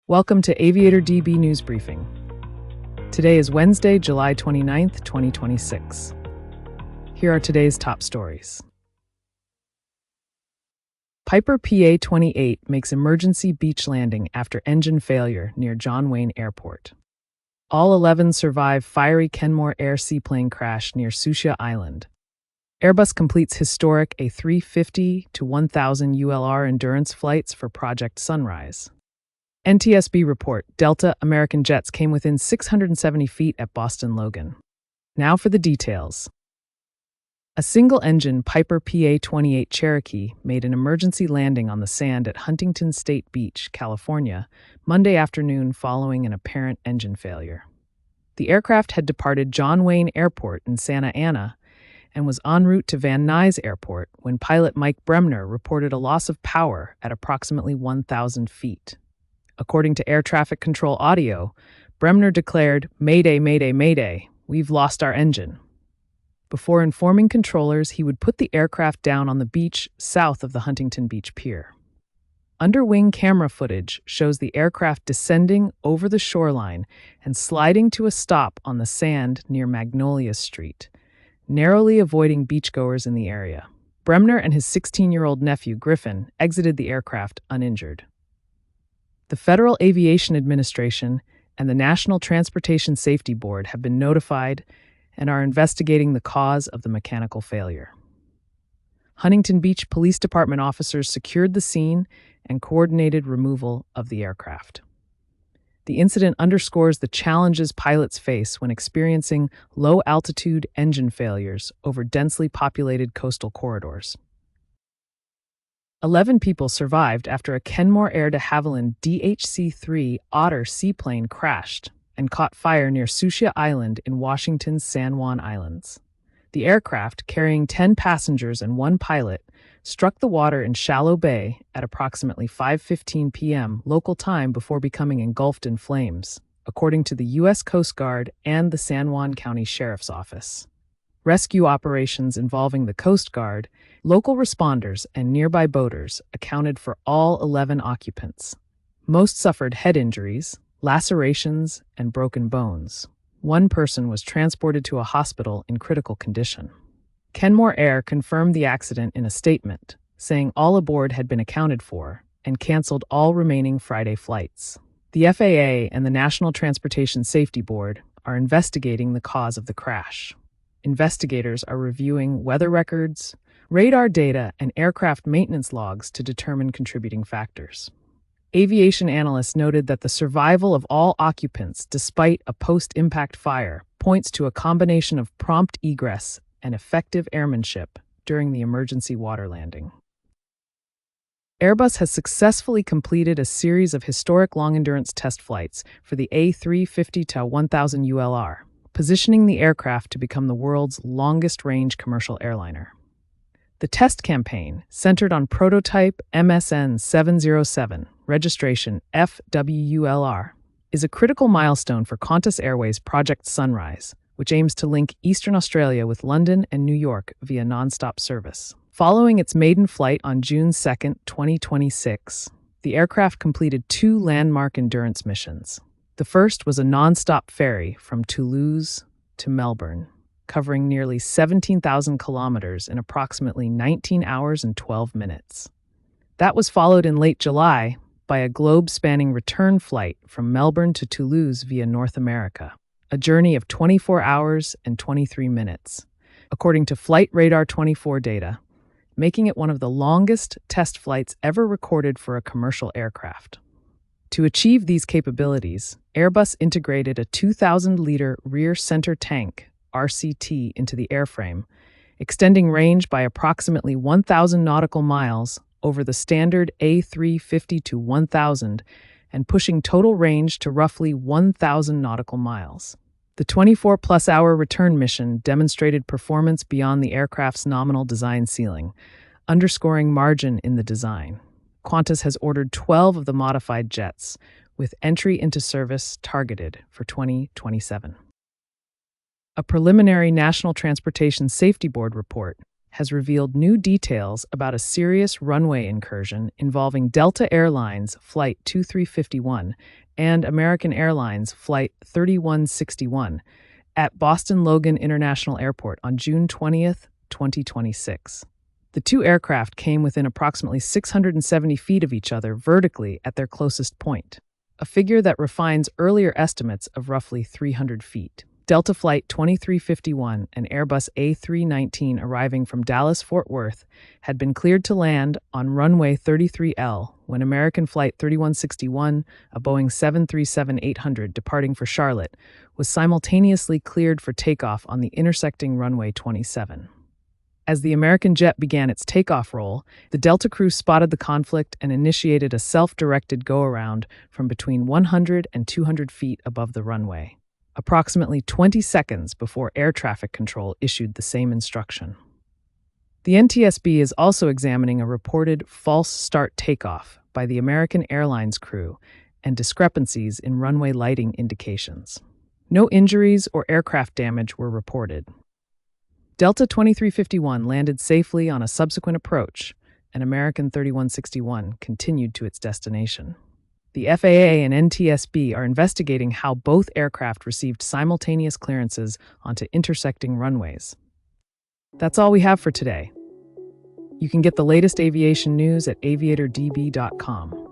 Welcome to AviatorDB News Briefing. Today is Wednesday, July 29th, 2026. Here are today's top stories. Piper PA-28 makes emergency beach landing after engine failure near John Wayne Airport. All 11 survive fiery Kenmore Air Seaplane crash near Sucia Island. Airbus completes historic A350 to 1000 ULR endurance flights for Project Sunrise. NTSB report, Delta American jets came within 670 feet at Boston Logan. Now for the details. A single-engine Piper PA-28 Cherokee made an emergency landing on the sand at Huntington State Beach, California, Monday afternoon following an apparent engine failure. The aircraft had departed John Wayne Airport in Santa Ana and was en route to Van Nuys Airport when pilot Mike Bremner reported a loss of power at approximately 1,000 feet. According to air traffic control audio, Bremner declared, "Mayday, mayday, mayday, we've lost our engine." Before informing controllers he would put the aircraft down on the beach south of the Huntington Beach Pier. Underwing camera footage shows the aircraft descending over the shoreline and sliding to a stop on the sand near Magnolia Street, narrowly avoiding beachgoers in the area. Bremner and his 16-year-old nephew, Griffin, exited the aircraft uninjured. The Federal Aviation Administration and the National Transportation Safety Board have been notified and are investigating the cause of the mechanical failure. Huntington Beach Police Department officers secured the scene and coordinated removal of the aircraft. The incident underscores the challenges pilots face when experiencing low-altitude engine failures over densely populated coastal corridors. 11 people survived after a Kenmore Air de Havilland DHC-3 Otter seaplane crashed and caught fire near Sucia Island in Washington's San Juan Islands. The aircraft, carrying 10 passengers and 1 pilot, struck the water in Shallow Bay at approximately 5:15 p.m. local time before becoming engulfed in flames, according to the U.S. Coast Guard and the San Juan County Sheriff's Office. Rescue operations involving the Coast Guard, local responders, and nearby boaters accounted for all 11 occupants. Most suffered head injuries, lacerations, and broken bones. 1 person was transported to a hospital in critical condition. Kenmore Air confirmed the accident in a statement, saying all aboard had been accounted for and canceled all remaining Friday flights. The FAA and the National Transportation Safety Board are investigating the cause of the crash. Investigators are reviewing weather records, radar data, and aircraft maintenance logs to determine contributing factors. Aviation analysts noted that the survival of all occupants despite a post-impact fire points to a combination of prompt egress and effective airmanship during the emergency water landing. Airbus has successfully completed a series of historic long-endurance test flights for the A350 to 1000 ULR, positioning the aircraft to become the world's longest-range commercial airliner. The test campaign, centered on prototype MSN 707, registration FWULR, is a critical milestone for Qantas Airways' Project Sunrise, which aims to link Eastern Australia with London and New York via non-stop service. Following its maiden flight on June 2, 2026, the aircraft completed 2 landmark endurance missions. The first was a non-stop ferry from Toulouse to Melbourne, covering nearly 17,000 kilometers in approximately 19 hours and 12 minutes. That was followed in late July by a globe-spanning return flight from Melbourne to Toulouse via North America, a journey of 24 hours and 23 minutes, according to Flight Radar 24 data, making it one of the longest test flights ever recorded for a commercial aircraft. To achieve these capabilities, Airbus integrated a 2,000-liter rear center tank, RCT, into the airframe, extending range by approximately 1,000 nautical miles over the standard A350 to 1000 and pushing total range to roughly 1,000 nautical miles. The 24-plus-hour return mission demonstrated performance beyond the aircraft's nominal design ceiling, underscoring margin in the design. Qantas has ordered 12 of the modified jets, with entry into service targeted for 2027. A preliminary National Transportation Safety Board report has revealed new details about a serious runway incursion involving Delta Airlines Flight 2351 and American Airlines Flight 3161 at Boston Logan International Airport on June 20th, 2026. The two aircraft came within approximately 670 feet of each other vertically at their closest point, a figure that refines earlier estimates of roughly 300 feet. Delta Flight 2351, an Airbus A319 arriving from Dallas-Fort Worth, had been cleared to land on runway 33L when American Flight 3161, a Boeing 737-800 departing for Charlotte, was simultaneously cleared for takeoff on the intersecting runway 27. As the American jet began its takeoff roll, the Delta crew spotted the conflict and initiated a self-directed go-around from between 100 and 200 feet above the runway, approximately 20 seconds before air traffic control issued the same instruction. The NTSB is also examining a reported false start takeoff by the American Airlines crew and discrepancies in runway lighting indications. No injuries or aircraft damage were reported. Delta 2351 landed safely on a subsequent approach, and American 3161 continued to its destination. The FAA and NTSB are investigating how both aircraft received simultaneous clearances onto intersecting runways. That's all we have for today. You can get the latest aviation news at aviatordb.com.